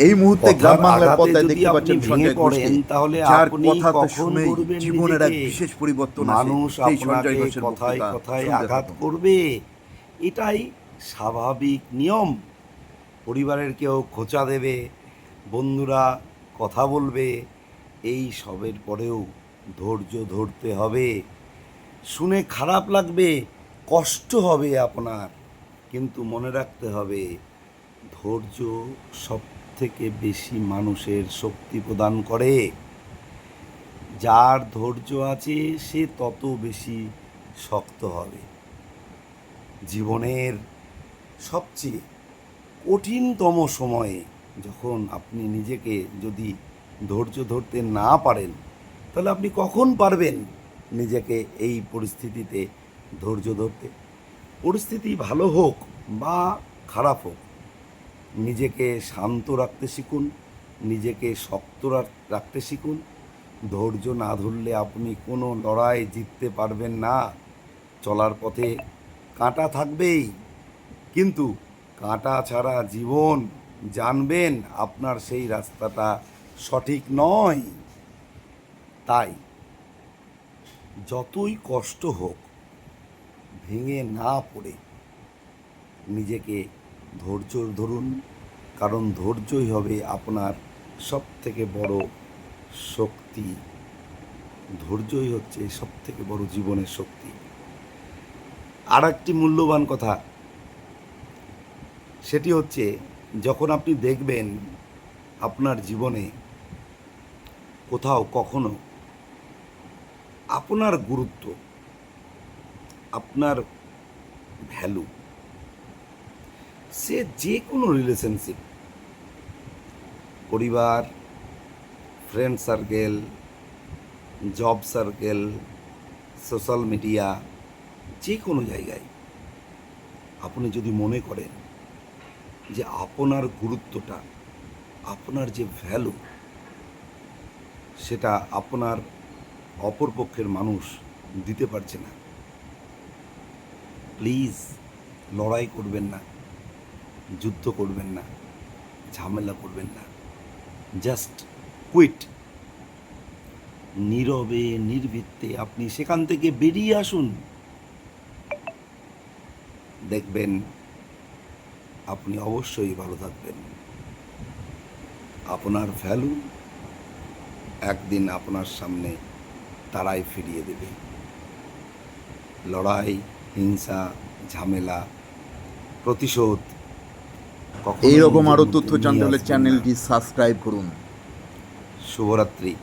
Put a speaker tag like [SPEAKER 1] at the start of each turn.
[SPEAKER 1] এই মুহূর্তে গ্রাম বাংলার পর্দায় দেখতে
[SPEAKER 2] আপনি
[SPEAKER 1] পাচ্ছেন
[SPEAKER 2] ভেঙে
[SPEAKER 1] সঞ্জয়
[SPEAKER 2] পড়েন,
[SPEAKER 1] ঘোষকে,
[SPEAKER 2] তাহলে
[SPEAKER 1] যার
[SPEAKER 2] আপনি
[SPEAKER 1] কথাতে
[SPEAKER 2] কখন
[SPEAKER 1] শুনে
[SPEAKER 2] করবেন
[SPEAKER 1] জীবনের এক
[SPEAKER 2] নিজেকে?
[SPEAKER 1] বিশেষ পরিবর্তন আসে।
[SPEAKER 2] মানুষ
[SPEAKER 1] সেই
[SPEAKER 2] আপনাকে
[SPEAKER 1] সঞ্জয় ঘোষের
[SPEAKER 2] কথায়
[SPEAKER 1] বক্তৃতা
[SPEAKER 2] কথায়
[SPEAKER 1] শুনতে
[SPEAKER 2] আঘাত
[SPEAKER 1] থাকুন।
[SPEAKER 2] করবে, এটাই স্বাভাবিক নিয়ম। পরিবারের কেউ খোঁচা দেবে, বন্ধুরা কথা বলবে, এই সবের পরেও ধৈর্য ধরতে হবে। শুনে খারাপ লাগবে, কষ্ট হবে আপনার, কিন্তু মনে রাখতে হবে ধৈর্য সব থেকে বেশি মানুষের শক্তি প্রদান করে। যার ধৈর্য আছে সে তত বেশি শক্ত হবে। জীবনের সবচেয়ে কঠিনতম সময়ে যখন আপনি নিজেকে যদি ধৈর্য ধরতে না পারেন, তাহলে আপনি কখন পারবেন নিজেকে এই পরিস্থিতিতে ধৈর্য ধরতে? পরিস্থিতি ভালো হোক বা খারাপ হোক, নিজেকে শান্ত রাখতে শিখুন, নিজেকে শক্ত রাখতে শিখুন। ধৈর্য না ধরলে আপনি কোনো লড়াই জিততে পারবেন না। চলার পথে কাঁটা থাকবেই, কিন্তু কাঁটা ছাড়া জীবন জানবেন আপনার সেই রাস্তাটা সঠিক নয়। তাই যতই কষ্ট হোক, ভেঙে না পড়ে নিজেকে ধৈর্য ধরুন, কারণ ধৈর্যই হবে আপনার সব থেকে বড় শক্তি। ধৈর্যই হচ্ছে সব থেকে বড় জীবনের শক্তি। আর একটি মূল্যবান কথা, সেটি হচ্ছে যখন আপনি দেখবেন আপনার জীবনে কোথাও কখনো আপনার গুরুত্ব, আপনার ভ্যালু, সে যে কোনো রিলেশনশিপ, পরিবার, friend circle, job circle, social media, যে কোনো জায়গায় আপনি যদি মনে করেন যে আপনার গুরুত্বটা, আপনার যে ভ্যালু, সেটা আপনার অপরপক্ষের মানুষ দিতে পারছে না, প্লিজ লড়াই করবেন না, যুদ্ধ করবেন না, ঝামেলা করবেন না, জাস্ট কুইট। নীরবে নির্ভীকতে আপনি সেখান থেকে বেরিয়ে আসুন। দেখবেন আপনি অবশ্যই ভালো থাকবেন। আপনার ভ্যালু একদিন আপনার সামনে তারাই ফিরিয়ে দেবে। লড়াই, হিংসা, ঝামেলা, প্রতিশোধ কখনো
[SPEAKER 1] এইরকম
[SPEAKER 2] নিজের
[SPEAKER 1] আরও
[SPEAKER 2] মধ্যে
[SPEAKER 1] তথ্য
[SPEAKER 2] নিয়ে
[SPEAKER 1] জানতে হলে
[SPEAKER 2] আসবেন না।
[SPEAKER 1] চ্যানেলটি সাবস্ক্রাইব করুন।
[SPEAKER 2] শুভরাত্রি।